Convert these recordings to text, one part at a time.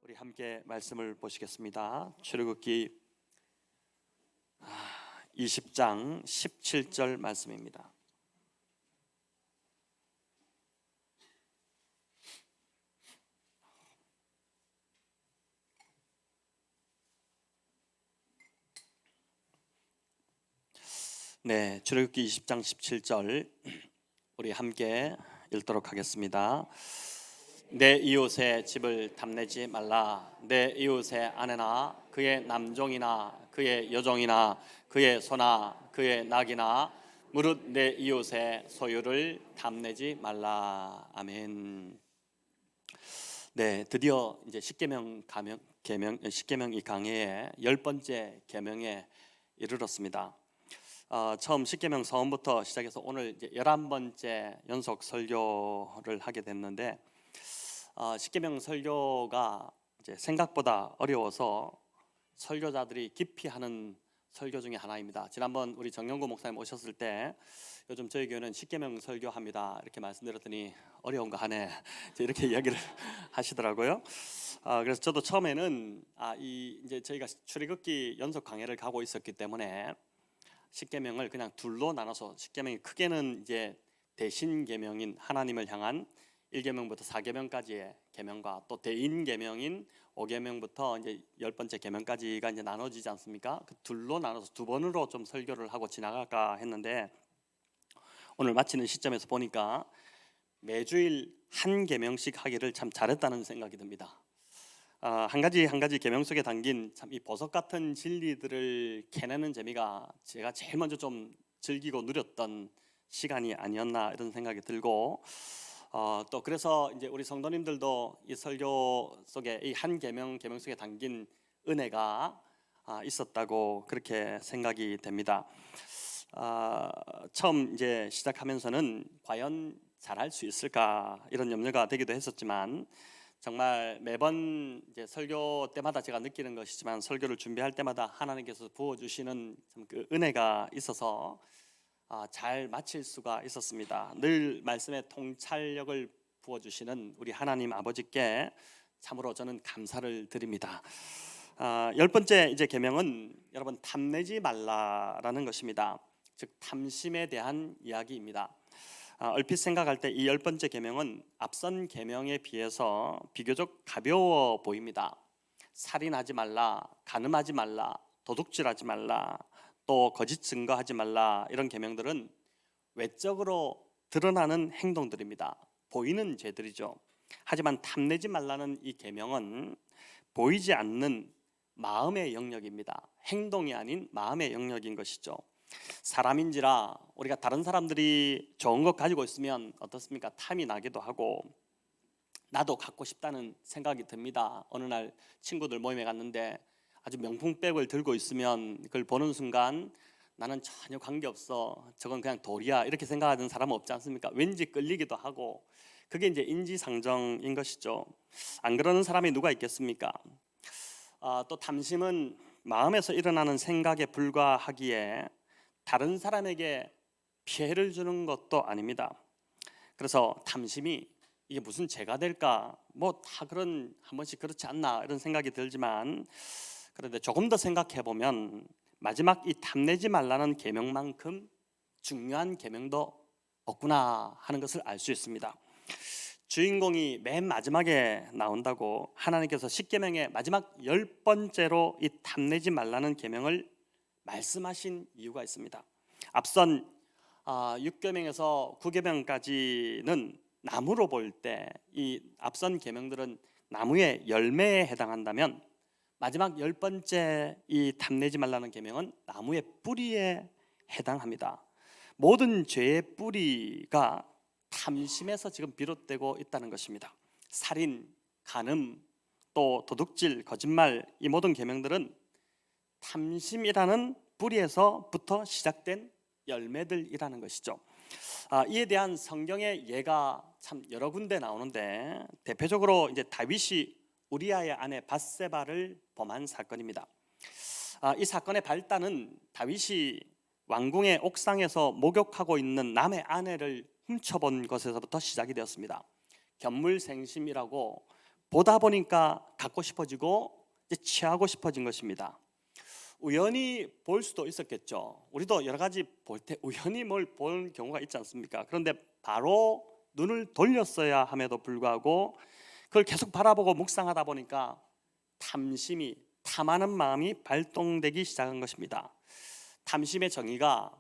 우리 함께 말씀을 보시겠습니다. 출애굽기 20장 17절 말씀입니다. 네, 출애굽기 20장 17절 우리 함께 읽도록 하겠습니다. 내 이웃의 집을 탐내지 말라. 내 이웃의 아내나 그의 남종이나 그의 여종이나 그의 소나 그의 낙이나 무릇 내 이웃의 소유를 탐내지 말라. 아멘. 네, 드디어 이제 십계명 이 강해의 10번째 계명에 이르렀습니다. 처음 십계명 서원부터 시작해서 오늘 이제 11번째 연속 설교를 하게 됐는데 십계명 설교가 이제 생각보다 어려워서 설교자들이 깊이 하는 설교 중에 하나입니다. 지난번 우리 정영구 목사님 오셨을 때 요즘 저희 교회는 십계명 설교합니다 이렇게 말씀드렸더니 어려운 거 하네 이렇게 이야기를 하시더라고요. 그래서 저도 처음에는 이제 저희가 출애굽기 연속 강해를 가고 있었기 때문에 십계명을 그냥 둘로 나눠서 십계명이 크게는 이제 대신 계명인 하나님을 향한 1계명부터 4계명까지의 계명과 또 대인 계명인 5계명부터 이제 10번째 계명까지가 이제 나눠지지 않습니까? 그 둘로 나눠서 두 번으로 좀 설교를 하고 지나갈까 했는데 오늘 마치는 시점에서 보니까 매주일 한 계명씩 하기를 참 잘했다는 생각이 듭니다. 한 가지 계명 속에 담긴 참 이 보석 같은 진리들을 캐내는 재미가 제가 제일 먼저 좀 즐기고 누렸던 시간이 아니었나 이런 생각이 들고 또 그래서 이제 우리 성도님들도 이 설교 속에 이 한 계명 속에 담긴 은혜가 있었다고 그렇게 생각이 됩니다. 처음 이제 시작하면서는 과연 잘할 수 있을까 이런 염려가 되기도 했었지만 정말 매번 이제 설교 때마다 제가 느끼는 것이지만 설교를 준비할 때마다 하나님께서 부어주시는 그 은혜가 있어서 잘 마칠 수가 있었습니다. 늘 말씀에 통찰력을 부어주시는 우리 하나님 아버지께 참으로 저는 감사를 드립니다. 10번째 이제 계명은 여러분 탐내지 말라라는 것입니다. 즉 탐심에 대한 이야기입니다. 얼핏 생각할 때 이 10번째 계명은 앞선 계명에 비해서 비교적 가벼워 보입니다. 살인하지 말라, 간음하지 말라, 도둑질하지 말라, 또 거짓 증거하지 말라 이런 계명들은 외적으로 드러나는 행동들입니다. 보이는 죄들이죠. 하지만 탐내지 말라는 이 계명은 보이지 않는 마음의 영역입니다. 행동이 아닌 마음의 영역인 것이죠. 사람인지라 우리가 다른 사람들이 좋은 것 가지고 있으면 어떻습니까? 탐이 나기도 하고 나도 갖고 싶다는 생각이 듭니다. 어느 날 친구들 모임에 갔는데 아주 명품백을 들고 있으면 그걸 보는 순간 나는 전혀 관계없어, 저건 그냥 돌이야 이렇게 생각하는 사람은 없지 않습니까? 왠지 끌리기도 하고 그게 이제 인지상정인 것이죠. 안 그러는 사람이 누가 있겠습니까? 또 탐심은 마음에서 일어나는 생각에 불과하기에 다른 사람에게 피해를 주는 것도 아닙니다. 그래서 탐심이 이게 무슨 죄가 될까? 뭐 다 그런 한 번씩 그렇지 않나 이런 생각이 들지만 그런데 조금 더 생각해 보면 마지막 이 탐내지 말라는 계명만큼 중요한 계명도 없구나 하는 것을 알 수 있습니다. 주인공이 맨 마지막에 나온다고 하나님께서 십계명의 마지막 10번째로 이 탐내지 말라는 계명을 말씀하신 이유가 있습니다. 앞선 6계명에서 9계명까지는 나무로 볼 때 이 앞선 계명들은 나무의 열매에 해당한다면 마지막 10번째 이 탐내지 말라는 계명은 나무의 뿌리에 해당합니다. 모든 죄의 뿌리가 탐심에서 지금 비롯되고 있다는 것입니다. 살인, 간음, 또 도둑질, 거짓말 이 모든 계명들은 탐심이라는 뿌리에서부터 시작된 열매들이라는 것이죠. 이에 대한 성경의 예가 참 여러 군데 나오는데 대표적으로 이제 다윗이 우리아의 아내 밧세바를 범한 사건입니다. 이 사건의 발단은 다윗이 왕궁의 옥상에서 목욕하고 있는 남의 아내를 훔쳐본 것에서부터 시작이 되었습니다. 견물생심이라고 보다 보니까 갖고 싶어지고 이제 취하고 싶어진 것입니다. 우연히 볼 수도 있었겠죠. 우리도 여러 가지 볼 때 우연히 뭘 본 경우가 있지 않습니까? 그런데 바로 눈을 돌렸어야 함에도 불구하고 그걸 계속 바라보고 묵상하다 보니까 탐심이, 탐하는 마음이 발동되기 시작한 것입니다. 탐심의 정의가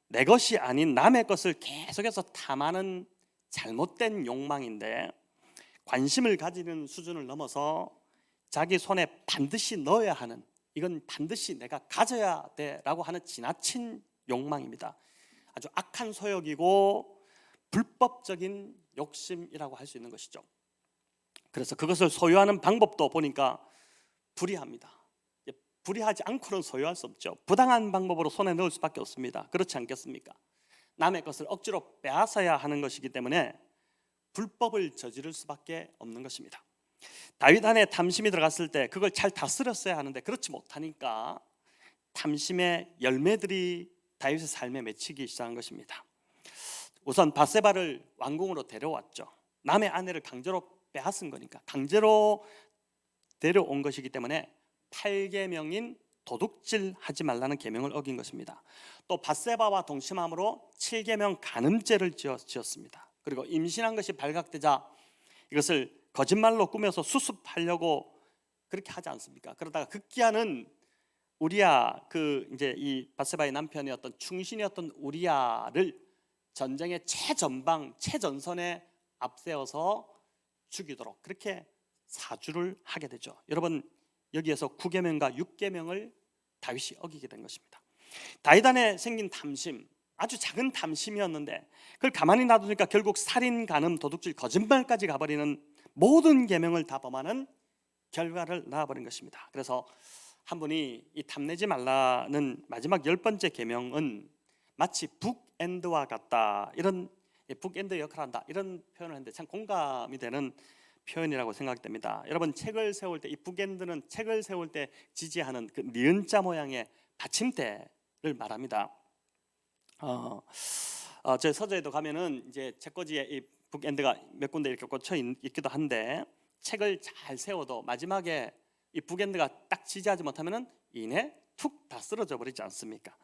내 것이 아닌 남의 것을 계속해서 탐하는 잘못된 욕망인데, 관심을 가지는 수준을 넘어서 자기 손에 반드시 넣어야 하는, 이건 반드시 내가 가져야 돼라고 하는 지나친 욕망입니다. 아주 악한 소욕이고 불법적인 욕심이라고 할 수 있는 것이죠. 그래서 그것을 소유하는 방법도 보니까 불의합니다. 불의하지 않고는 소유할 수 없죠. 부당한 방법으로 손에 넣을 수밖에 없습니다. 그렇지 않겠습니까? 남의 것을 억지로 빼앗아야 하는 것이기 때문에 불법을 저지를 수밖에 없는 것입니다. 다윗 안에 탐심이 들어갔을 때 그걸 잘 다스렸어야 하는데 그렇지 못하니까 탐심의 열매들이 다윗의 삶에 맺히기 시작한 것입니다. 우선 밧세바를 왕궁으로 데려왔죠. 남의 아내를 강제로 빼앗은 거니까, 강제로 데려온 것이기 때문에 8계명인 도둑질하지 말라는 계명을 어긴 것입니다. 또 밧세바와 동침함으로 7계명 간음죄를 지었습니다. 그리고 임신한 것이 발각되자 이것을 거짓말로 꾸며서 수습하려고 그렇게 하지 않습니까? 그러다가 급기야는 우리야, 이제 이 밧세바의 남편이었던 충신이었던 우리야를 전쟁의 최전방, 최전선에 앞세워서 죽이도록 그렇게 사주를 하게 되죠. 여러분, 여기에서 9계명과 6계명을 다윗이 어기게 된 것입니다. 다윗 안에 생긴 탐심, 아주 작은 탐심이었는데 그걸 가만히 놔두니까 결국 살인, 간음, 도둑질, 거짓말까지 가버리는 모든 계명을 다 범하는 결과를 낳아버린 것입니다. 그래서 한 분이 이 탐내지 말라는 마지막 10번째 계명은 마치 북엔드와 같다, 이런 북엔드 역할을 한다, 이런 표현을 했는데 참 공감이 되는 표현이라고 생각됩니다. 여러분, 책을 세울 때 이 북엔드는 책을 세울 때 지지하는 그 니은자 모양의 받침대를 말합니다. 제 서재에도 가면은 이제 책꽂이에 이 북엔드가 몇 군데 이렇게 꽂혀 있기도 한데, 책을 잘 세워도 마지막에 이 북엔드가 딱 지지하지 못하면은 이내 툭 다 쓰러져 버리지 않습니까?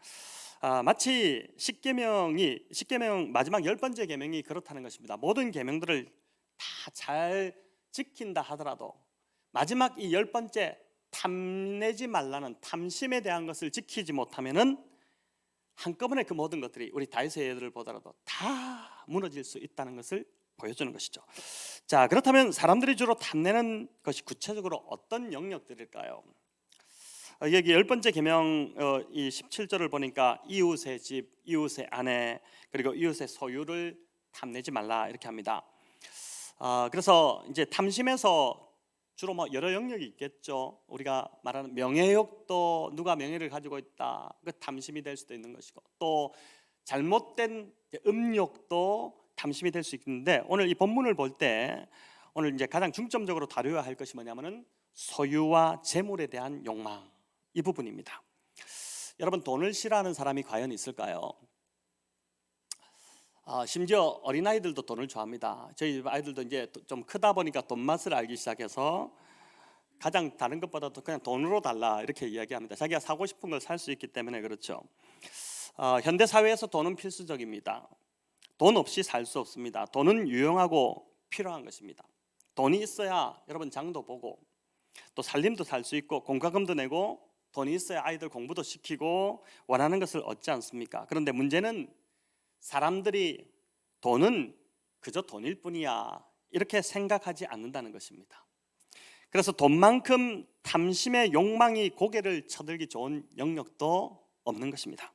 마치 10계명 마지막 10번째 계명이 그렇다는 것입니다. 모든 계명들을 다 잘 지킨다 하더라도 마지막 이 10번째 탐내지 말라는 탐심에 대한 것을 지키지 못하면은 한꺼번에 그 모든 것들이 우리 다윗의 예들을 보더라도 다 무너질 수 있다는 것을 보여주는 것이죠. 자, 그렇다면 사람들이 주로 탐내는 것이 구체적으로 어떤 영역들일까요? 여기 10번째 계명 이 17절을 보니까 이웃의 집, 이웃의 아내, 그리고 이웃의 소유를 탐내지 말라, 이렇게 합니다. 그래서 이제 탐심에서 주로 뭐 여러 영역이 있겠죠. 우리가 말하는 명예욕도, 누가 명예를 가지고 있다, 그 탐심이 될 수도 있는 것이고, 또 잘못된 음욕도 탐심이 될 수 있는데, 오늘 이 본문을 볼 때 오늘 이제 가장 중점적으로 다루어야 할 것이 뭐냐면은 소유와 재물에 대한 욕망, 이 부분입니다. 여러분, 돈을 싫어하는 사람이 과연 있을까요? 심지어 어린아이들도 돈을 좋아합니다. 저희 아이들도 이제 좀 크다 보니까 돈 맛을 알기 시작해서 가장 다른 것보다도 그냥 돈으로 달라, 이렇게 이야기합니다. 자기가 사고 싶은 걸 살 수 있기 때문에 그렇죠. 현대 사회에서 돈은 필수적입니다. 돈 없이 살 수 없습니다. 돈은 유용하고 필요한 것입니다. 돈이 있어야 여러분 장도 보고 또 살림도 살 수 있고 공과금도 내고, 돈이 있어야 아이들 공부도 시키고 원하는 것을 얻지 않습니까? 그런데 문제는 사람들이 돈은 그저 돈일 뿐이야, 이렇게 생각하지 않는다는 것입니다. 그래서 돈만큼 탐심의 욕망이 고개를 쳐들기 좋은 영역도 없는 것입니다.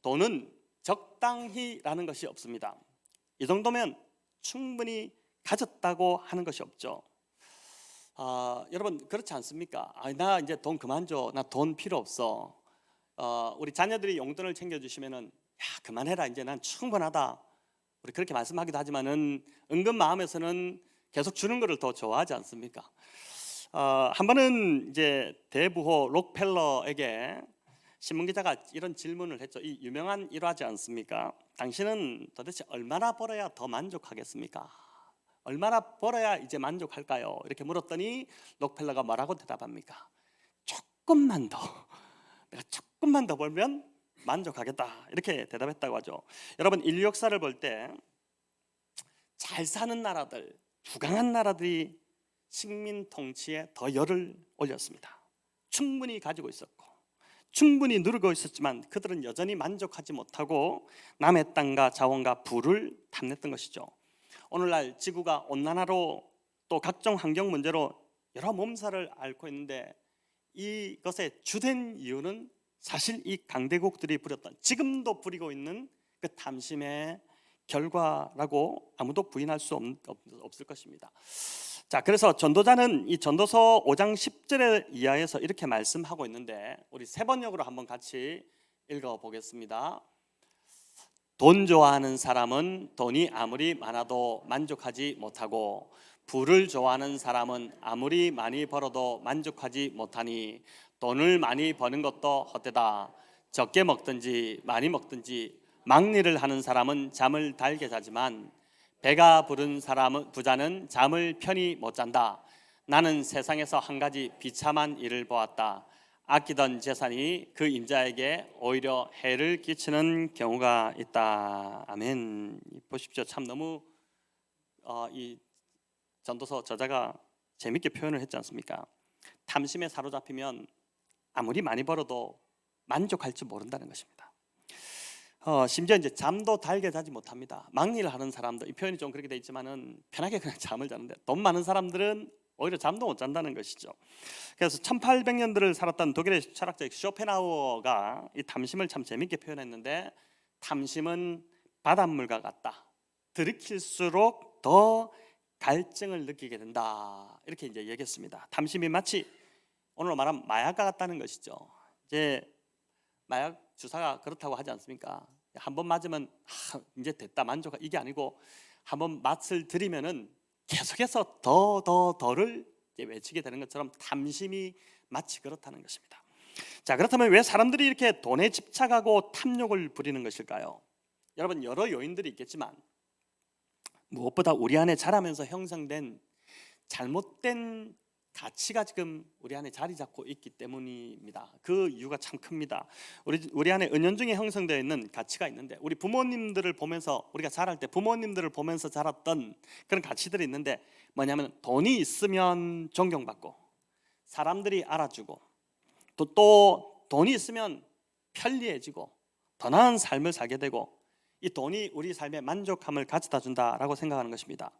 돈은 적당히라는 것이 없습니다. 이 정도면 충분히 가졌다고 하는 것이 없죠. 여러분, 그렇지 않습니까? 나 이제 돈 그만 줘, 나 돈 필요 없어. 우리 자녀들이 용돈을 챙겨주시면은 야, 그만해라, 이제 난 충분하다, 우리 그렇게 말씀하기도 하지만은 은근 마음에서는 계속 주는 것을 더 좋아하지 않습니까? 한 번은 이제 대부호 록펠러에게 신문기자가 이런 질문을 했죠. 이 유명한 일화지 않습니까? 당신은 도대체 얼마나 벌어야 더 만족하겠습니까? 얼마나 벌어야 이제 만족할까요? 이렇게 물었더니 록펠러가 뭐라고 대답합니까? 조금만 더, 내가 조금만 더 벌면 만족하겠다, 이렇게 대답했다고 하죠. 여러분, 인류 역사를 볼 때 잘 사는 나라들, 부강한 나라들이 식민 통치에 더 열을 올렸습니다. 충분히 가지고 있었고 충분히 누리고 있었지만 그들은 여전히 만족하지 못하고 남의 땅과 자원과 부를 탐냈던 것이죠. 오늘날 지구가 온난화로 또 각종 환경 문제로 여러 몸살을 앓고 있는데 이것의 주된 이유는 사실 이 강대국들이 부렸던, 지금도 부리고 있는 그 탐심의 결과라고 아무도 부인할 수 없을 것입니다. 자, 그래서 전도자는 이 전도서 5장 10절에 이하에서 이렇게 말씀하고 있는데 우리 세 번역으로 한번 같이 읽어보겠습니다. 돈 좋아하는 사람은 돈이 아무리 많아도 만족하지 못하고 부를 좋아하는 사람은 아무리 많이 벌어도 만족하지 못하니 돈을 많이 버는 것도 헛되다. 적게 먹든지 많이 먹든지 막리를 하는 사람은 잠을 달게 자지만 배가 부른 부자는 잠을 편히 못 잔다. 나는 세상에서 한 가지 비참한 일을 보았다. 아끼던 재산이 그 임자에게 오히려 해를 끼치는 경우가 있다. 아멘. 보십시오. 참 너무 이 전도서 저자가 재밌게 표현을 했지 않습니까? 탐심에 사로잡히면 아무리 많이 벌어도 만족할 줄 모른다는 것입니다. 심지어 이제 잠도 달게 자지 못합니다. 막리를 하는 사람들, 이 표현이 좀 그렇게 돼 있지만은 편하게 그냥 잠을 자는데 돈 많은 사람들은 오히려 잠도 못 잔다는 것이죠. 그래서 1800년대를 살았던 독일의 철학자 쇼펜하우어가 이 탐심을 참 재밌게 표현했는데, 탐심은 바닷물과 같다. 들이킬수록 더 갈증을 느끼게 된다. 이렇게 이제 얘기했습니다. 탐심이 마치 오늘로 말하면 마약과 같다는 것이죠. 이제 마약 주사가 그렇다고 하지 않습니까? 한 번 맞으면 이제 됐다, 만족, 이게 아니고 한 번 맛을 들이면은 계속해서 더를 외치게 되는 것처럼 탐심이 마치 그렇다는 것입니다. 자, 그렇다면 왜 사람들이 이렇게 돈에 집착하고 탐욕을 부리는 것일까요? 여러분, 여러 요인들이 있겠지만 무엇보다 우리 안에 자라면서 형성된 잘못된 가치가 지금 우리 안에 자리 잡고 있기 때문입니다. 그 이유가 참 큽니다. 우리 안에 은연중에 형성되어 있는 가치가 있는데, 우리 부모님들을 보면서, 우리가 자랄 때 부모님들을 보면서 자랐던 그런 가치들이 있는데, 뭐냐면 돈이 있으면 존경받고 사람들이 알아주고 또 돈이 있으면 편리해지고 더 나은 삶을 살게 되고, 이 돈이 우리 삶에 만족함을 가져다 준다라고 생각하는 것입니다.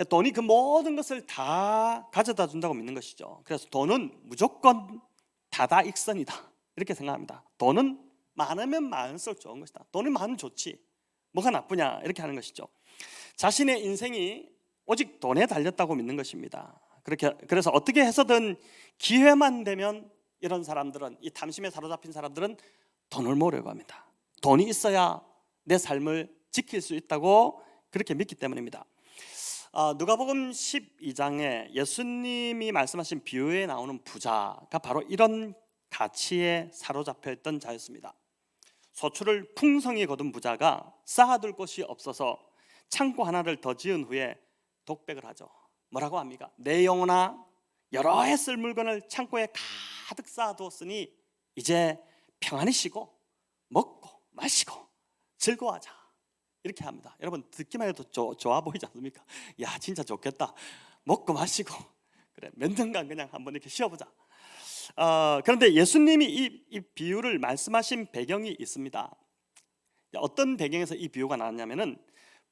돈이 그 모든 것을 다 가져다 준다고 믿는 것이죠. 그래서 돈은 무조건 다다익선이다, 이렇게 생각합니다. 돈은 많으면 많을수록 좋은 것이다. 돈이 많으면 좋지, 뭐가 나쁘냐, 이렇게 하는 것이죠. 자신의 인생이 오직 돈에 달렸다고 믿는 것입니다. 그래서 어떻게 해서든 기회만 되면 이런 사람들은, 이 탐심에 사로잡힌 사람들은 돈을 모으려고 합니다. 돈이 있어야 내 삶을 지킬 수 있다고 그렇게 믿기 때문입니다. 누가복음 12장에 예수님이 말씀하신 비유에 나오는 부자가 바로 이런 가치에 사로잡혀 있던 자였습니다. 소출을 풍성히 거둔 부자가 쌓아둘 곳이 없어서 창고 하나를 더 지은 후에 독백을 하죠. 뭐라고 합니까? 내 영혼아, 여러 해 쓸 물건을 창고에 가득 쌓아두었으니 이제 평안히 쉬고 먹고 마시고 즐거워하자, 이렇게 합니다. 여러분, 듣기만 해도 좋아 보이지 않습니까? 야, 진짜 좋겠다. 먹고 마시고 그래, 몇 년간 그냥 한번 이렇게 쉬어보자. 그런데 예수님이 이 비유를 말씀하신 배경이 있습니다. 어떤 배경에서 이 비유가 나왔냐면은,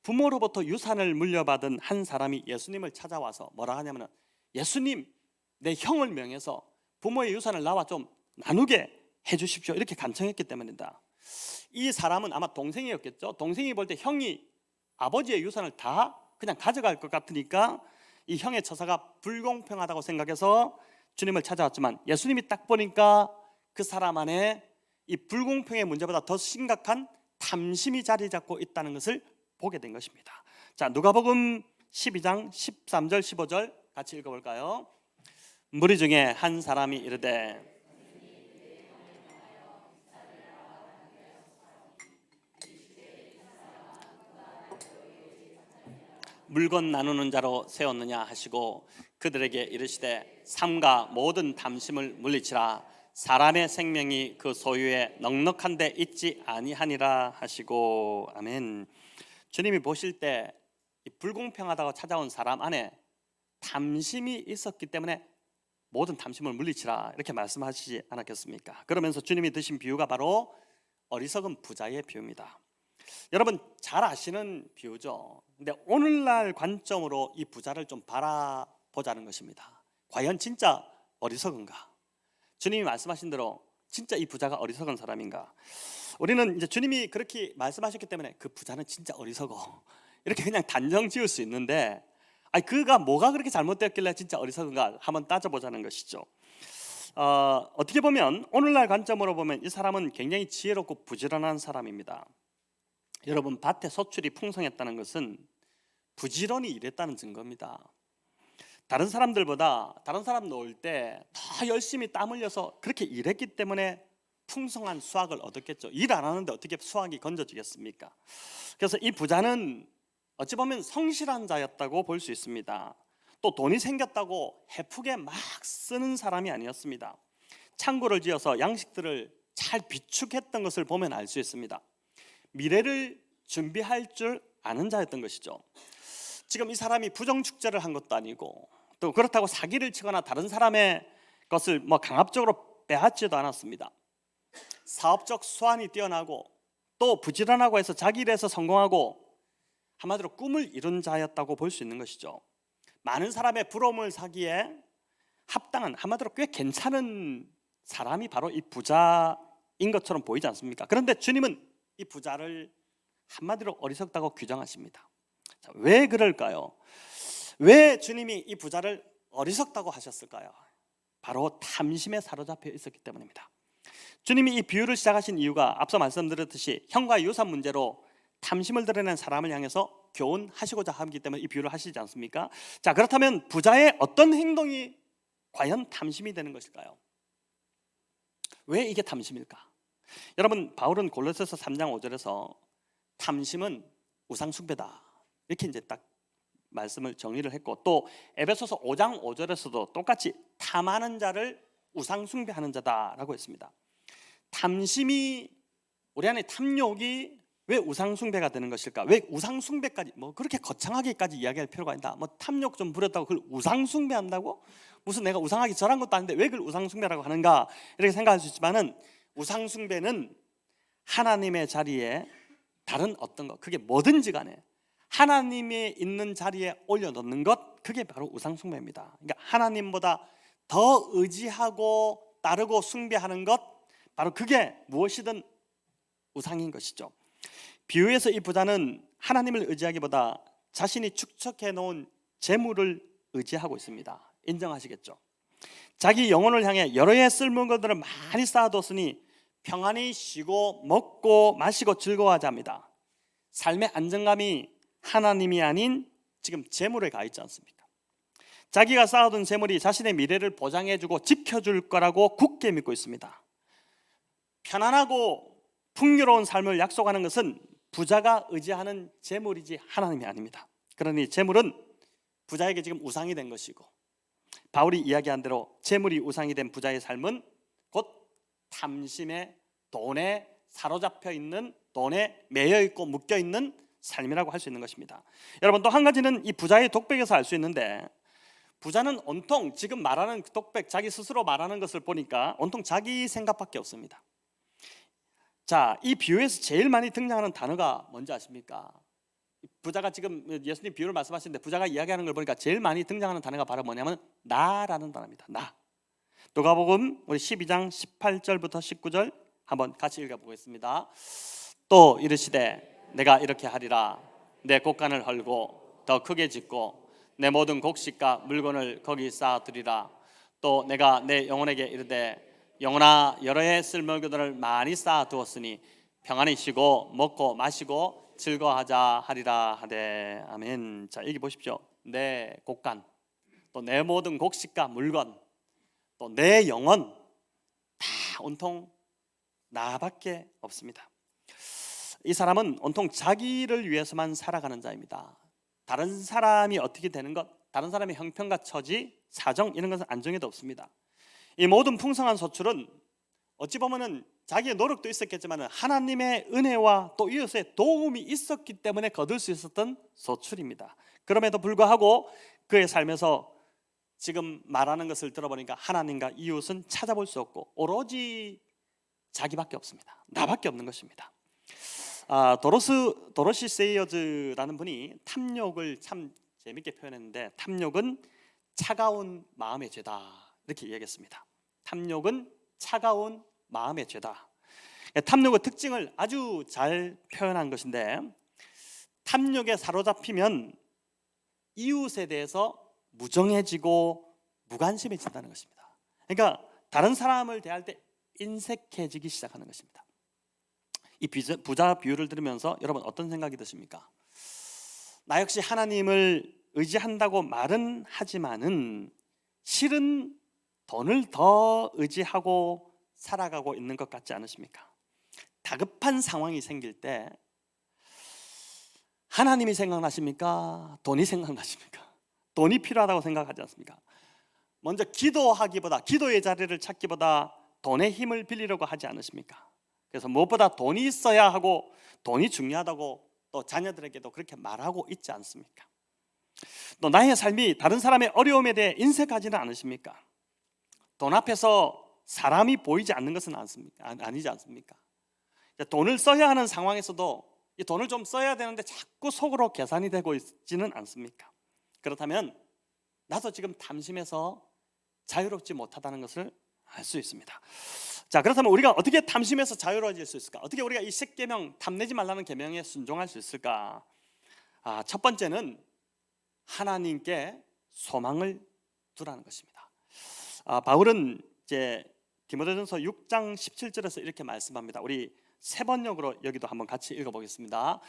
부모로부터 유산을 물려받은 한 사람이 예수님을 찾아와서 뭐라 하냐면은, 예수님, 내 형을 명해서 부모의 유산을 나와 좀 나누게 해주십시오, 이렇게 간청했기 때문이다. 이 사람은 아마 동생이었겠죠. 동생이 볼 때 형이 아버지의 유산을 다 그냥 가져갈 것 같으니까 이 형의 처사가 불공평하다고 생각해서 주님을 찾아왔지만, 예수님이 딱 보니까 그 사람 안에 이 불공평의 문제보다 더 심각한 탐심이 자리 잡고 있다는 것을 보게 된 것입니다. 자, 누가복음 12장 13절 15절 같이 읽어볼까요? 무리 중에 한 사람이 이르되, 물건 나누는 자로 세웠느냐 하시고 그들에게 이르시되 삼가 모든 담심을 물리치라. 사람의 생명이 그 소유에 넉넉한 데 있지 아니하니라 하시고. 아멘. 주님이 보실 때 이 불공평하다고 찾아온 사람 안에 담심이 있었기 때문에 모든 담심을 물리치라 이렇게 말씀하시지 않았겠습니까? 그러면서 주님이 드신 비유가 바로 어리석은 부자의 비유입니다. 여러분 잘 아시는 비유죠. 근데 오늘날 관점으로 이 부자를 좀 바라보자는 것입니다. 과연 진짜 어리석은가? 주님이 말씀하신 대로 진짜 이 부자가 어리석은 사람인가? 우리는 이제 주님이 그렇게 말씀하셨기 때문에 그 부자는 진짜 어리석어 이렇게 그냥 단정 지을 수 있는데, 아니 그가 뭐가 그렇게 잘못되었길래 진짜 어리석은가 한번 따져보자는 것이죠. 어떻게 보면 오늘날 관점으로 보면 이 사람은 굉장히 지혜롭고 부지런한 사람입니다. 여러분 밭에 소출이 풍성했다는 것은 부지런히 일했다는 증거입니다. 다른 사람들보다 다른 사람 놓을 때 더 열심히 땀 흘려서 그렇게 일했기 때문에 풍성한 수확을 얻었겠죠. 일 안 하는데 어떻게 수확이 건져지겠습니까? 그래서 이 부자는 어찌 보면 성실한 자였다고 볼 수 있습니다. 또 돈이 생겼다고 헤프게 막 쓰는 사람이 아니었습니다. 창고를 지어서 양식들을 잘 비축했던 것을 보면 알 수 있습니다. 미래를 준비할 줄 아는 자였던 것이죠. 지금 이 사람이 부정축제를 한 것도 아니고 또 그렇다고 사기를 치거나 다른 사람의 것을 강압적으로 빼앗지도 않았습니다. 사업적 수완이 뛰어나고 또 부지런하고 해서 자기 일에서 성공하고 한마디로 꿈을 이룬 자였다고 볼 수 있는 것이죠. 많은 사람의 부러움을 사기에 합당한, 한마디로 꽤 괜찮은 사람이 바로 이 부자인 것처럼 보이지 않습니까? 그런데 주님은 이 부자를 한마디로 어리석다고 규정하십니다. 자, 왜 그럴까요? 왜 주님이 이 부자를 어리석다고 하셨을까요? 바로 탐심에 사로잡혀 있었기 때문입니다. 주님이 이 비유를 시작하신 이유가 앞서 말씀드렸듯이 형과 유산 문제로 탐심을 드러낸 사람을 향해서 교훈하시고자 하기 때문에 이 비유를 하시지 않습니까? 자, 그렇다면 부자의 어떤 행동이 과연 탐심이 되는 것일까요? 왜 이게 탐심일까? 여러분 바울은 골로새서 3장 5절에서 탐심은 우상 숭배다 이렇게 이제 딱 말씀을 정리를 했고, 또 에베소서 5장 5절에서도 똑같이 탐하는 자를 우상 숭배하는 자다라고 했습니다. 탐심이, 우리 안에 탐욕이 왜 우상 숭배가 되는 것일까? 왜 우상 숭배까지 그렇게 거창하게까지 이야기할 필요가 있다. 탐욕 좀 부렸다고 그걸 우상 숭배한다고? 무슨 내가 우상하기 절한 것도 아닌데 왜 그걸 우상 숭배라고 하는가? 이렇게 생각할 수 있지만은 우상 숭배는 하나님의 자리에 다른 어떤 것, 그게 뭐든지 간에 하나님이 있는 자리에 올려놓는 것, 그게 바로 우상 숭배입니다. 그러니까 하나님보다 더 의지하고 따르고 숭배하는 것, 바로 그게 무엇이든 우상인 것이죠. 비유에서 이 부자는 하나님을 의지하기보다 자신이 축적해 놓은 재물을 의지하고 있습니다. 인정하시겠죠? 자기 영혼을 향해 여러 해 쓸모없는 것들을 많이 쌓아뒀으니 평안히 쉬고 먹고 마시고 즐거워하자 합니다. 삶의 안정감이 하나님이 아닌 지금 재물에 가 있지 않습니까? 자기가 쌓아둔 재물이 자신의 미래를 보장해주고 지켜줄 거라고 굳게 믿고 있습니다. 편안하고 풍요로운 삶을 약속하는 것은 부자가 의지하는 재물이지 하나님이 아닙니다. 그러니 재물은 부자에게 지금 우상이 된 것이고, 바울이 이야기한 대로 재물이 우상이 된 부자의 삶은 곧 탐심의 돈에 사로잡혀 있는, 돈에 매여 있고 묶여 있는 삶이라고 할 수 있는 것입니다. 여러분 또 한 가지는 이 부자의 독백에서 알 수 있는데, 부자는 온통 지금 말하는 독백, 자기 스스로 말하는 것을 보니까 온통 자기 생각밖에 없습니다. 자, 이 비유에서 제일 많이 등장하는 단어가 뭔지 아십니까? 부자가 지금 예수님 비유를 말씀하시는데 부자가 이야기하는 걸 보니까 제일 많이 등장하는 단어가 바로 뭐냐면 나라는 단어입니다. 나. 누가복음 우리 12장 18절부터 19절 한번 같이 읽어보겠습니다. 또 이르시되 내가 이렇게 하리라. 내 곡간을 헐고 더 크게 짓고 내 모든 곡식과 물건을 거기 쌓아두리라. 또 내가 내 영혼에게 이르되 영혼아 여러 해 쓸모없는 것들을 많이 쌓아두었으니 평안히 쉬고 먹고 마시고 즐거워하자 하리라 하되. 아멘. 자, 여기 보십시오. 내 곡간, 또 내 모든 곡식과 물건, 또 내 영혼, 다 온통 나밖에 없습니다. 이 사람은 온통 자기를 위해서만 살아가는 자입니다. 다른 사람이 어떻게 되는 것, 다른 사람의 형편과 처지, 사정 이런 것은 안정에도 없습니다. 이 모든 풍성한 소출은 어찌 보면은 자기의 노력도 있었겠지만 하나님의 은혜와 또 이웃의 도움이 있었기 때문에 거둘 수 있었던 소출입니다. 그럼에도 불구하고 그의 삶에서 지금 말하는 것을 들어보니까 하나님과 이웃은 찾아볼 수 없고 오로지 자기밖에 없습니다. 나밖에 없는 것입니다. 도로시 세이어즈라는 분이 탐욕을 참 재밌게 표현했는데, 탐욕은 차가운 마음의 죄다 이렇게 이야기했습니다. 탐욕은 차가운 마음의 죄다. 탐욕의 특징을 아주 잘 표현한 것인데, 탐욕에 사로잡히면 이웃에 대해서 무정해지고 무관심해진다는 것입니다. 그러니까 다른 사람을 대할 때 인색해지기 시작하는 것입니다. 이 부자 비유를 들으면서 여러분 어떤 생각이 드십니까? 나 역시 하나님을 의지한다고 말은 하지만은 실은 돈을 더 의지하고 살아가고 있는 것 같지 않으십니까? 다급한 상황이 생길 때 하나님이 생각나십니까? 돈이 생각나십니까? 돈이 필요하다고 생각하지 않습니까? 먼저 기도하기보다, 기도의 자리를 찾기보다 돈의 힘을 빌리려고 하지 않으십니까? 그래서 무엇보다 돈이 있어야 하고 돈이 중요하다고 또 자녀들에게도 그렇게 말하고 있지 않습니까? 또 나의 삶이 다른 사람의 어려움에 대해 인색하지는 않으십니까? 돈 앞에서 사람이 보이지 않는 것은 아니지 않습니까? 돈을 써야 하는 상황에서도 이 돈을 좀 써야 되는데 자꾸 속으로 계산이 되고 있지는 않습니까? 그렇다면 나도 지금 탐심에서 자유롭지 못하다는 것을 알 수 있습니다. 자, 그렇다면 우리가 어떻게 탐심에서 자유로워질 수 있을까? 어떻게 우리가 이 10계명, 탐내지 말라는 계명에 순종할 수 있을까? 첫 번째는 하나님께 소망을 두라는 것입니다. 바울은 이제 디모데전서 6장 17절에서 이렇게 말씀합니다. 우리 세 번역으로 여기도 한번 같이 읽어보겠습니다.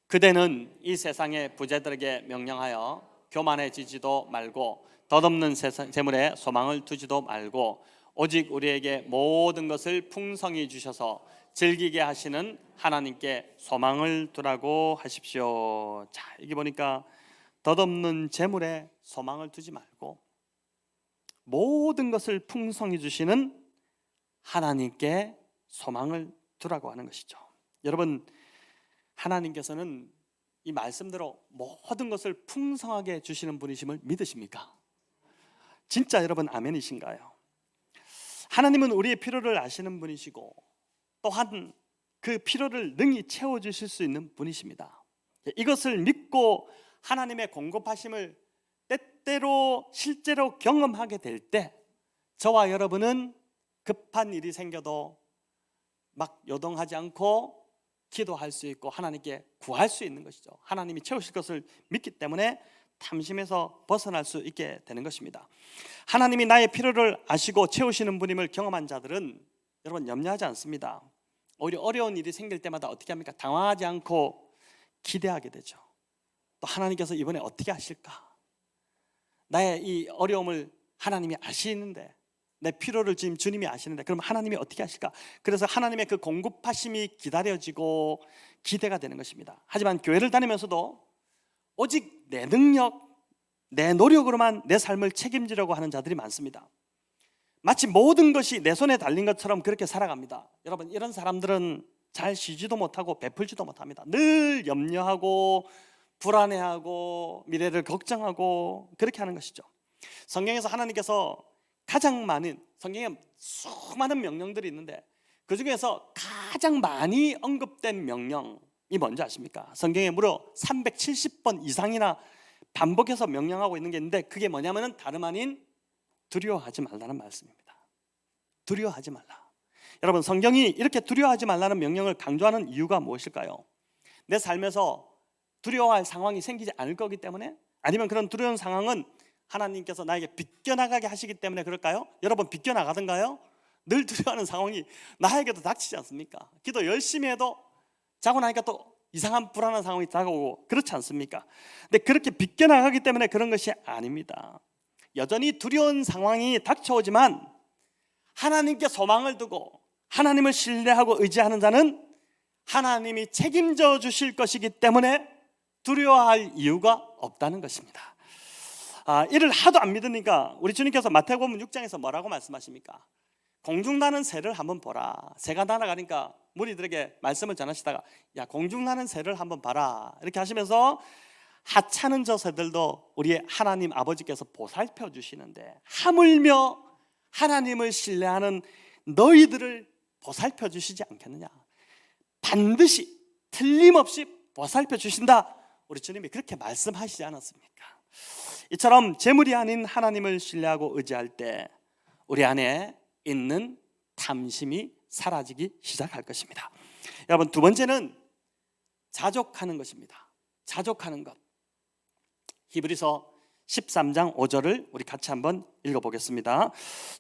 그대는 이 세상의 부자들에게 명령하여 교만해지지도 말고 덧없는 재물에 소망을 두지도 말고 오직 우리에게 모든 것을 풍성히 주셔서 즐기게 하시는 하나님께 소망을 두라고 하십시오. 자, 여기 보니까 덧없는 재물에 소망을 두지 말고 모든 것을 풍성히 주시는 하나님께 소망을 두라고 하는 것이죠. 여러분, 하나님께서는 이 말씀대로 모든 것을 풍성하게 주시는 분이심을 믿으십니까? 진짜 여러분 아멘이신가요? 하나님은 우리의 필요를 아시는 분이시고 또한 그 필요를 능히 채워주실 수 있는 분이십니다. 이것을 믿고 하나님의 공급하심을 때때로 실제로 경험하게 될 때 저와 여러분은 급한 일이 생겨도 막 요동하지 않고 기도할 수 있고 하나님께 구할 수 있는 것이죠. 하나님이 채우실 것을 믿기 때문에 탐심에서 벗어날 수 있게 되는 것입니다. 하나님이 나의 필요를 아시고 채우시는 분임을 경험한 자들은 여러분 염려하지 않습니다. 오히려 어려운 일이 생길 때마다 어떻게 합니까? 당황하지 않고 기대하게 되죠. 또 하나님께서 이번에 어떻게 하실까? 나의 이 어려움을 하나님이 아시는데, 내 필요를 지금 주님이 아시는데 그럼 하나님이 어떻게 하실까? 그래서 하나님의 그 공급하심이 기다려지고 기대가 되는 것입니다. 하지만 교회를 다니면서도 오직 내 능력, 내 노력으로만 내 삶을 책임지려고 하는 자들이 많습니다. 마치 모든 것이 내 손에 달린 것처럼 그렇게 살아갑니다. 여러분, 이런 사람들은 잘 쉬지도 못하고 베풀지도 못합니다. 늘 염려하고 불안해하고 미래를 걱정하고 그렇게 하는 것이죠. 성경에서 하나님께서 가장 많은, 성경에 수많은 명령들이 있는데 그 중에서 가장 많이 언급된 명령이 뭔지 아십니까? 성경에 무려 370번 이상이나 반복해서 명령하고 있는 게 있는데 그게 뭐냐면은 다름 아닌 두려워하지 말라는 말씀입니다. 두려워하지 말라. 여러분, 성경이 이렇게 두려워하지 말라는 명령을 강조하는 이유가 무엇일까요? 내 삶에서 두려워할 상황이 생기지 않을 거기 때문에? 아니면 그런 두려운 상황은 하나님께서 나에게 비껴나가게 하시기 때문에 그럴까요? 여러분, 비껴나가던가요? 늘 두려워하는 상황이 나에게도 닥치지 않습니까? 기도 열심히 해도 자고 나니까 또 이상한 불안한 상황이 다가오고 그렇지 않습니까? 근데 그렇게 비껴나가기 때문에 그런 것이 아닙니다. 여전히 두려운 상황이 닥쳐오지만 하나님께 소망을 두고 하나님을 신뢰하고 의지하는 자는 하나님이 책임져 주실 것이기 때문에 두려워할 이유가 없다는 것입니다. 이를 하도 안 믿으니까 우리 주님께서 마태복음 6장에서 뭐라고 말씀하십니까? 공중 나는 새를 한번 보라. 새가 날아가니까 무리들에게 말씀을 전하시다가 야, 공중 나는 새를 한번 봐라 이렇게 하시면서 하찮은 저 새들도 우리의 하나님 아버지께서 보살펴 주시는데 하물며 하나님을 신뢰하는 너희들을 보살펴 주시지 않겠느냐? 반드시 틀림없이 보살펴 주신다. 우리 주님이 그렇게 말씀하시지 않았습니까? 이처럼 재물이 아닌 하나님을 신뢰하고 의지할 때 우리 안에 있는 탐심이 사라지기 시작할 것입니다. 여러분, 두 번째는 자족하는 것입니다. 자족하는 것. 히브리서 13장 5절을 우리 같이 한번 읽어보겠습니다.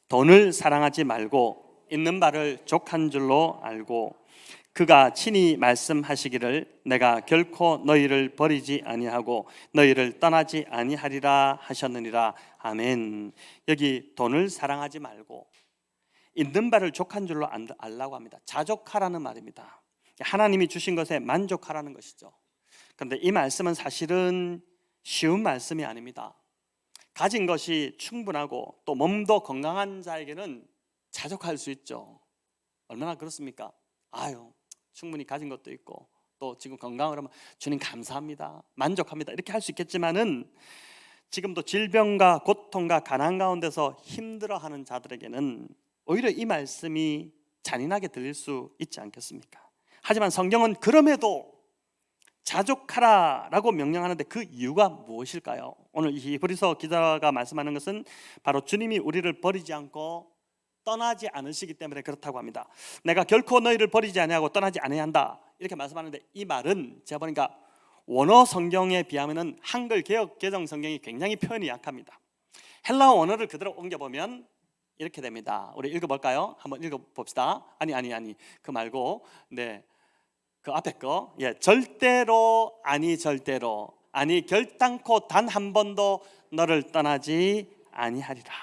돈을 사랑하지 말고 있는 바를 족한 줄로 알고 그가 친히 말씀하시기를 내가 결코 너희를 버리지 아니하고 너희를 떠나지 아니하리라 하셨느니라. 아멘. 여기 돈을 사랑하지 말고 있는 바를 족한 줄로 알라고 합니다. 자족하라는 말입니다. 하나님이 주신 것에 만족하라는 것이죠. 그런데 이 말씀은 사실은 쉬운 말씀이 아닙니다. 가진 것이 충분하고 또 몸도 건강한 자에게는 자족할 수 있죠. 얼마나 그렇습니까? 충분히 가진 것도 있고 또 지금 건강을 하면 주님 감사합니다, 만족합니다 이렇게 할 수 있겠지만은 지금도 질병과 고통과 가난 가운데서 힘들어하는 자들에게는 오히려 이 말씀이 잔인하게 들릴 수 있지 않겠습니까? 하지만 성경은 그럼에도 자족하라라고 명령하는데 그 이유가 무엇일까요? 오늘 이 히브리서 기자가 말씀하는 것은 바로 주님이 우리를 버리지 않고 떠나지 않으시기 때문에 그렇다고 합니다. 내가 결코 너희를 버리지 아니하고 떠나지 아니한다 이렇게 말씀하는데 이 말은 제가 보니까 원어 성경에 비하면 한글 개역 개정 성경이 굉장히 표현이 약합니다. 헬라어 원어를 그대로 옮겨보면 이렇게 됩니다. 우리 읽어볼까요? 한번 읽어봅시다. 아니 그 말고 그 앞에 거 절대로 아니 결단코 단 한 번도 너를 떠나지 아니하리라.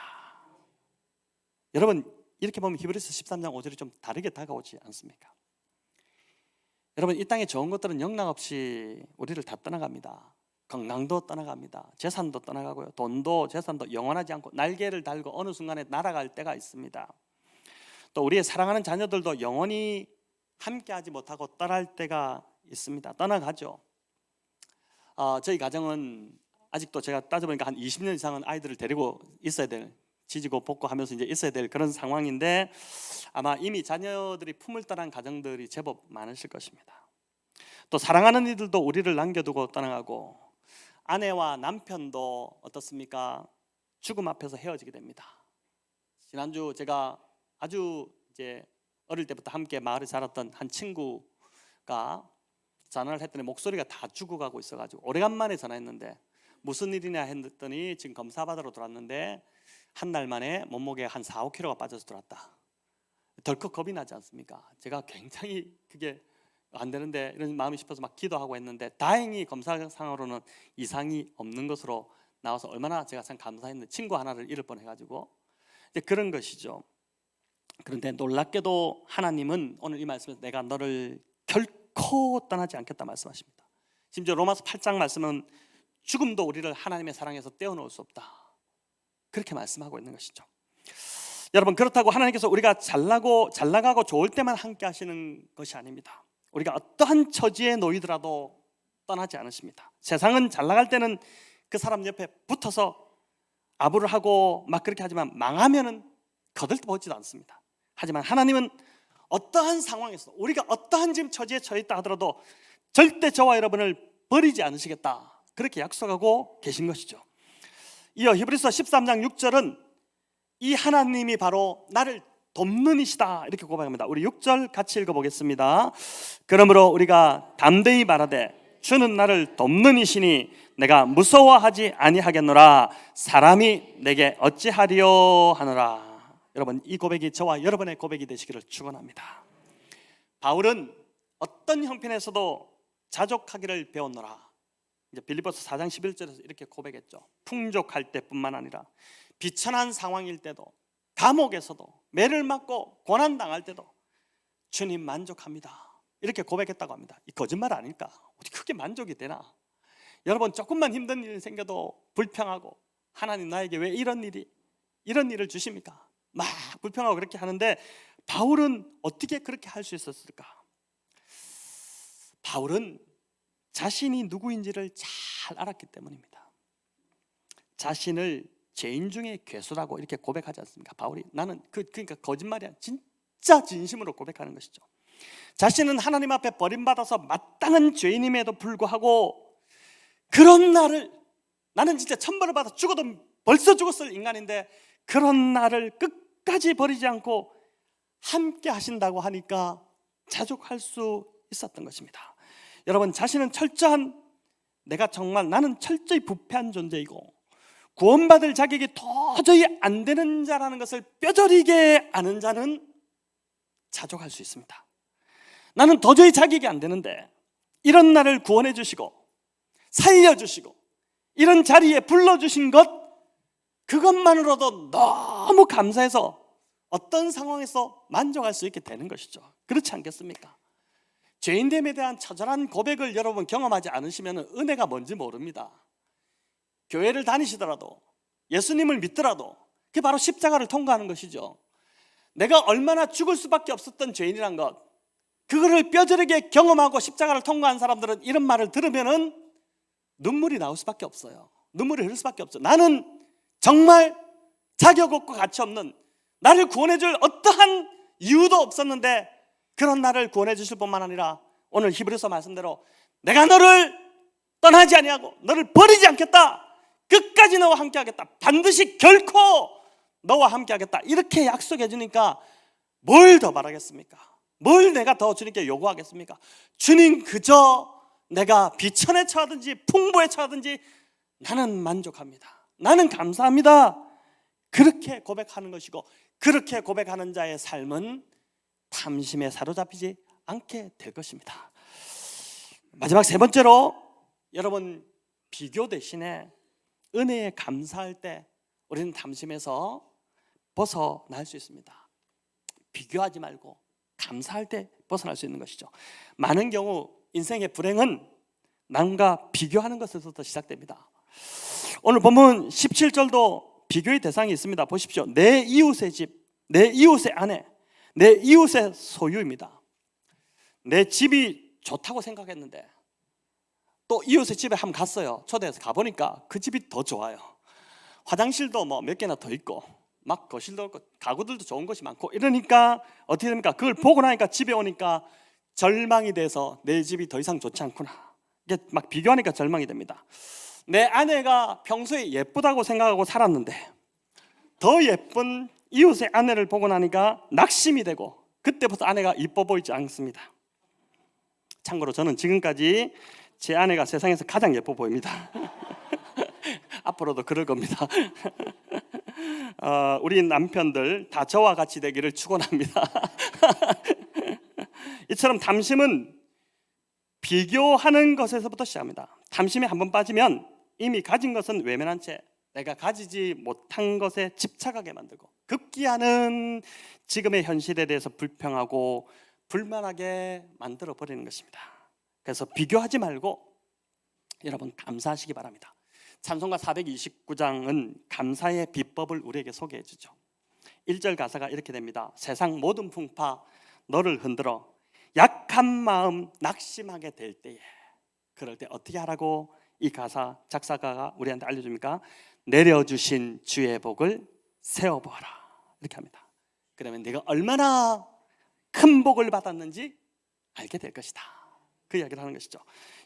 여러분, 이렇게 보면 히브리서 13장 5절이 좀 다르게 다가오지 않습니까? 여러분, 이 땅에 좋은 것들은 영락없이 우리를 다 떠나갑니다. 건강도 떠나갑니다. 재산도 떠나가고요. 돈도 재산도 영원하지 않고 날개를 달고 어느 순간에 날아갈 때가 있습니다. 또 우리의 사랑하는 자녀들도 영원히 함께하지 못하고 떠날 때가 있습니다. 떠나가죠. 저희 가정은 아직도 제가 따져보니까 한 20년 이상은 아이들을 데리고 있어야 될, 지지고 볶고 하면서 이제 있어야 될 그런 상황인데 아마 이미 자녀들이 품을 떠난 가정들이 제법 많으실 것입니다. 또 사랑하는 이들도 우리를 남겨두고 떠나가고 아내와 남편도 어떻습니까? 죽음 앞에서 헤어지게 됩니다. 지난주 제가 아주 이제 어릴 때부터 함께 마을에 살았던 한 친구가 전화를 했더니 목소리가 다 죽어가고 있어가지고 오래간만에 전화했는데 무슨 일이냐 했더니 지금 검사 받으러 들어왔는데 한 달 만에 몸무게가 한 4, 5kg가 빠져서 들어왔다. 덜컥 겁이 나지 않습니까? 제가 굉장히 그게 안 되는데 이런 마음이 싶어서 막 기도하고 했는데 다행히 검사상으로는 이상이 없는 것으로 나와서 얼마나 제가 참 감사했는데 친구 하나를 잃을 뻔해가지고 이제 그런 것이죠. 그런데 놀랍게도 하나님은 오늘 이 말씀에서 내가 너를 결코 떠나지 않겠다 말씀하십니다. 심지어 로마서 8장 말씀은 죽음도 우리를 하나님의 사랑에서 떼어놓을 수 없다 그렇게 말씀하고 있는 것이죠. 여러분, 그렇다고 하나님께서 우리가 잘 나가고 좋을 때만 함께 하시는 것이 아닙니다. 우리가 어떠한 처지에 놓이더라도 떠나지 않으십니다. 세상은 잘 나갈 때는 그 사람 옆에 붙어서 아부를 하고 막 그렇게 하지만 망하면은 거들떠보지도 않습니다. 하지만 하나님은 어떠한 상황에서 우리가 어떠한 지금 처지에 처해 있다 하더라도 절대 저와 여러분을 버리지 않으시겠다 그렇게 약속하고 계신 것이죠. 이어 히브리서 13장 6절은 이 하나님이 바로 나를 돕는 이시다 이렇게 고백합니다. 우리 6절 같이 읽어보겠습니다. 그러므로 우리가 담대히 말하되 주는 나를 돕는 이시니 내가 무서워하지 아니하겠노라. 사람이 내게 어찌하리요 하노라. 여러분, 이 고백이 저와 여러분의 고백이 되시기를 축원합니다. 바울은 어떤 형편에서도 자족하기를 배웠노라. 이제 빌립보서 4장 11절에서 이렇게 고백했죠. 풍족할 때뿐만 아니라 비천한 상황일 때도 감옥에서도 매를 맞고 고난 당할 때도 주님 만족합니다 이렇게 고백했다고 합니다. 이 거짓말 아닐까? 어디 그게 만족이 되나? 여러분, 조금만 힘든 일이 생겨도 불평하고, 하나님 나에게 왜 이런 일을 주십니까? 막 불평하고 그렇게 하는데, 바울은 어떻게 그렇게 할 수 있었을까? 바울은 자신이 누구인지를 잘 알았기 때문입니다. 자신을 죄인 중에 괴수라고 이렇게 고백하지 않습니까? 바울이. 나는 그러니까 거짓말이 아니라 진짜 진심으로 고백하는 것이죠. 자신은 하나님 앞에 버림받아서 마땅한 죄인임에도 불구하고, 그런 나는 진짜 천벌을 받아 죽어도 벌써 죽었을 인간인데, 그런 나를 끝까지 버리지 않고 함께 하신다고 하니까 자족할 수 있었던 것입니다. 여러분, 자신은 나는 철저히 부패한 존재이고 구원받을 자격이 도저히 안 되는 자라는 것을 뼈저리게 아는 자는 자족할 수 있습니다. 나는 도저히 자격이 안 되는데 이런 나를 구원해 주시고 살려주시고 이런 자리에 불러주신 것, 그것만으로도 너무 감사해서 어떤 상황에서 만족할 수 있게 되는 것이죠. 그렇지 않겠습니까? 죄인됨에 대한 처절한 고백을 여러분 경험하지 않으시면 은혜가 뭔지 모릅니다. 교회를 다니시더라도, 예수님을 믿더라도, 그게 바로 십자가를 통과하는 것이죠. 내가 얼마나 죽을 수밖에 없었던 죄인이란 것, 그거를 뼈저리게 경험하고 십자가를 통과한 사람들은 이런 말을 들으면은 눈물이 나올 수밖에 없어요. 눈물이 흐를 수밖에 없죠. 나는 정말 자격 없고 가치 없는, 나를 구원해 줄 어떠한 이유도 없었는데 그런 나를 구원해 주실 뿐만 아니라 오늘 히브리서 말씀대로 내가 너를 떠나지 아니하고 너를 버리지 않겠다, 끝까지 너와 함께 하겠다, 반드시 결코 너와 함께 하겠다, 이렇게 약속해 주니까 뭘 더 바라겠습니까? 뭘 내가 더 주님께 요구하겠습니까? 주님, 그저 내가 비천에 처하든지 풍부에 처하든지 나는 만족합니다, 나는 감사합니다, 그렇게 고백하는 것이고, 그렇게 고백하는 자의 삶은 탐심에 사로잡히지 않게 될 것입니다. 마지막 세 번째로, 여러분, 비교 대신에 은혜에 감사할 때 우리는 탐심에서 벗어날 수 있습니다. 비교하지 말고 감사할 때 벗어날 수 있는 것이죠. 많은 경우 인생의 불행은 남과 비교하는 것에서부터 시작됩니다. 오늘 본문 17절도 비교의 대상이 있습니다. 보십시오. 내 이웃의 집, 내 이웃의 아내, 내 이웃의 소유입니다. 내 집이 좋다고 생각했는데 또 이웃의 집에 한번 갔어요. 초대해서 가보니까 그 집이 더 좋아요. 화장실도 뭐 몇 개나 더 있고, 막 거실도 있고, 가구들도 좋은 것이 많고, 이러니까 어떻게 됩니까? 그걸 보고 나니까 집에 오니까 절망이 돼서 내 집이 더 이상 좋지 않구나, 이게 막 비교하니까 절망이 됩니다. 내 아내가 평소에 예쁘다고 생각하고 살았는데 더 예쁜 이웃의 아내를 보고 나니까 낙심이 되고, 그때부터 아내가 이뻐 보이지 않습니다. 참고로 저는 지금까지 제 아내가 세상에서 가장 예뻐 보입니다. 앞으로도 그럴 겁니다. 우리 남편들 다 저와 같이 되기를 축원합니다. 이처럼 탐심은 비교하는 것에서부터 시작합니다. 탐심에 한번 빠지면 이미 가진 것은 외면한 채 내가 가지지 못한 것에 집착하게 만들고, 급기야는 지금의 현실에 대해서 불평하고 불만하게 만들어 버리는 것입니다. 그래서 비교하지 말고 여러분 감사하시기 바랍니다. 찬송가 429장은 감사의 비법을 우리에게 소개해 주죠. 1절 가사가 이렇게 됩니다. 세상 모든 풍파 너를 흔들어 약한 마음 낙심하게 될 때에, 그럴 때 어떻게 하라고 이 가사 작사가가 우리한테 알려줍니까? 내려주신 주의 복을 세어보아라, 이렇게 합니다. 그러면 네가 얼마나 큰 복을 받았는지 알게 될 것이다, 그 이야기를 하는 것이죠.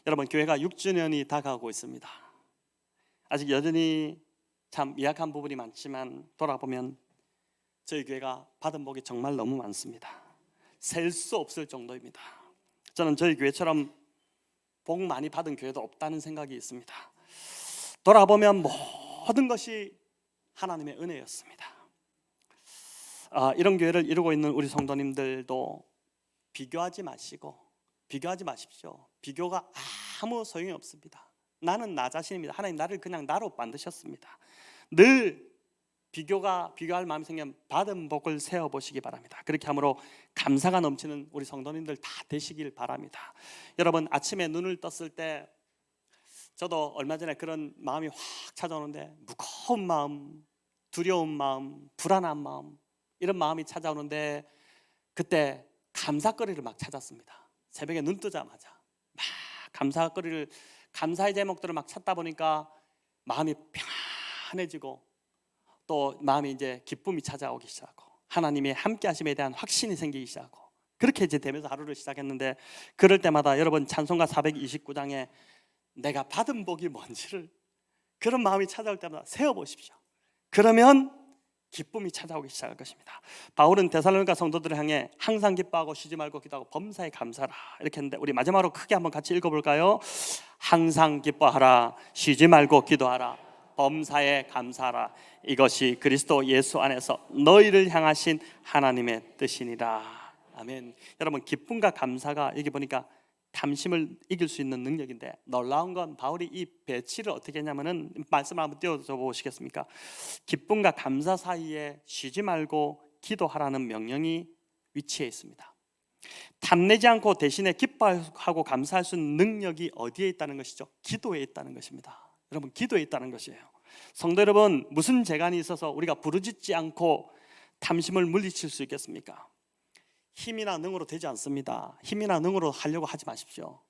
여러분, 교회가 6주년이 다가오고 있습니다. 아직 여전히 참 미약한 부분이 많지만 돌아보면 저희 교회가 받은 복이 정말 너무 많습니다. 셀 수 없을 정도입니다. 저는 저희 교회처럼 복 많이 받은 교회도 없다는 생각이 있습니다. 돌아보면 모든 것이 하나님의 은혜였습니다. 이런 교회를 이루고 있는 우리 성도님들도 비교하지 마십시오. 비교가 아무 소용이 없습니다. 나는 나 자신입니다. 하나님 나를 그냥 나로 만드셨습니다. 늘 비교할 마음이 생기면 받은 복을 세어보시기 바랍니다. 그렇게 함으로 감사가 넘치는 우리 성도님들 다 되시길 바랍니다. 여러분, 아침에 눈을 떴을 때 저도 얼마 전에 그런 마음이 확 찾아오는데, 무거운 마음, 두려운 마음, 불안한 마음, 이런 마음이 찾아오는데 그때 감사거리를 막 찾았습니다. 새벽에 눈 뜨자마자 막 감사의 제목들을 막 찾다 보니까 마음이 평안해지고 또 마음이 이제 기쁨이 찾아오기 시작하고 하나님의 함께하심에 대한 확신이 생기기 시작하고, 그렇게 이제 되면서 하루를 시작했는데, 그럴 때마다 여러분 찬송가 429장에 내가 받은 복이 뭔지를, 그런 마음이 찾아올 때마다 세어보십시오. 그러면 기쁨이 찾아오기 시작할 것입니다. 바울은 데살로니가 성도들을 향해 항상 기뻐하고 쉬지 말고 기도하고 범사에 감사하라 이렇게 했는데, 우리 마지막으로 크게 한번 같이 읽어볼까요? 항상 기뻐하라, 쉬지 말고 기도하라, 범사에 감사하라, 이것이 그리스도 예수 안에서 너희를 향하신 하나님의 뜻이니라. 아멘. 여러분, 기쁨과 감사가 여기 보니까 탐심을 이길 수 있는 능력인데, 놀라운 건 바울이 이 배치를 어떻게 했냐면은, 말씀을 한번 띄워줘 보시겠습니까? 기쁨과 감사 사이에 쉬지 말고 기도하라는 명령이 위치해 있습니다. 탐내지 않고 대신에 기뻐하고 감사할 수 있는 능력이 어디에 있다는 것이죠? 기도에 있다는 것입니다. 여러분, 기도에 있다는 것이에요. 성도 여러분, 무슨 재간이 있어서 우리가 부르짖지 않고 탐심을 물리칠 수 있겠습니까? 힘이나 능으로 되지 않습니다. 힘이나 능으로 하려고 하지 마십시오.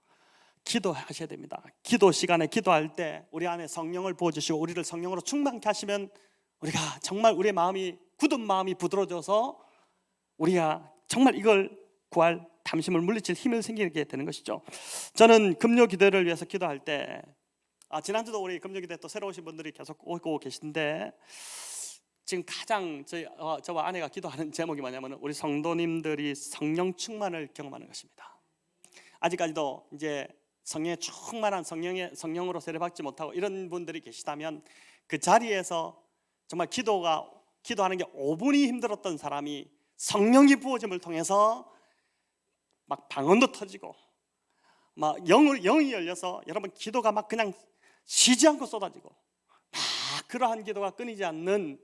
기도하셔야 됩니다. 기도 시간에 기도할 때 우리 안에 성령을 부어주시고 우리를 성령으로 충만케 하시면, 우리가 정말 우리의 마음이, 굳은 마음이 부드러워져서 우리가 정말 이걸 구할 탐심을 물리칠 힘을 생기게 되는 것이죠. 저는 금요 기도를 위해서 기도할 때, 지난주도 우리 금요 기도에 또 새로 오신 분들이 계속 오고 계신데, 지금 가장 저와 아내가 기도하는 제목이 뭐냐면, 우리 성도님들이 성령 충만을 경험하는 것입니다. 아직까지도 이제 성령에 충만한 성령으로 세례받지 못하고 이런 분들이 계시다면, 그 자리에서 정말 기도하는 게 5분이 힘들었던 사람이 성령이 부어짐을 통해서 막 방언도 터지고 막 영이 열려서 여러분 기도가 막 그냥 쉬지 않고 쏟아지고, 막 그러한 기도가 끊이지 않는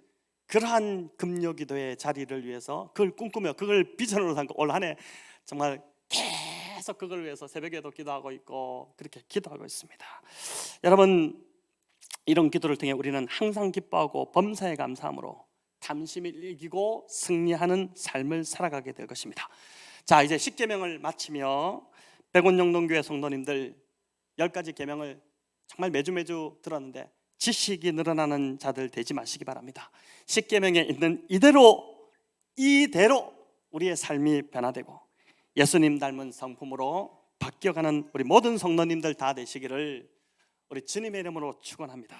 그러한 금요 기도의 자리를 위해서 그걸 꿈꾸며 그걸 비전으로 삼고 올 한 해 정말 계속 그걸 위해서 새벽에도 기도하고 있고 그렇게 기도하고 있습니다. 여러분, 이런 기도를 통해 우리는 항상 기뻐하고 범사에 감사함으로 탐심을 이기고 승리하는 삶을 살아가게 될 것입니다. 자, 이제 10계명을 마치며 백운영동교회 성도님들 10가지 계명을 정말 매주 들었는데, 지식이 늘어나는 자들 되지 마시기 바랍니다. 10계명에 있는 이대로 우리의 삶이 변화되고 예수님 닮은 성품으로 바뀌어가는 우리 모든 성도님들 다 되시기를 우리 주님의 이름으로 축원합니다.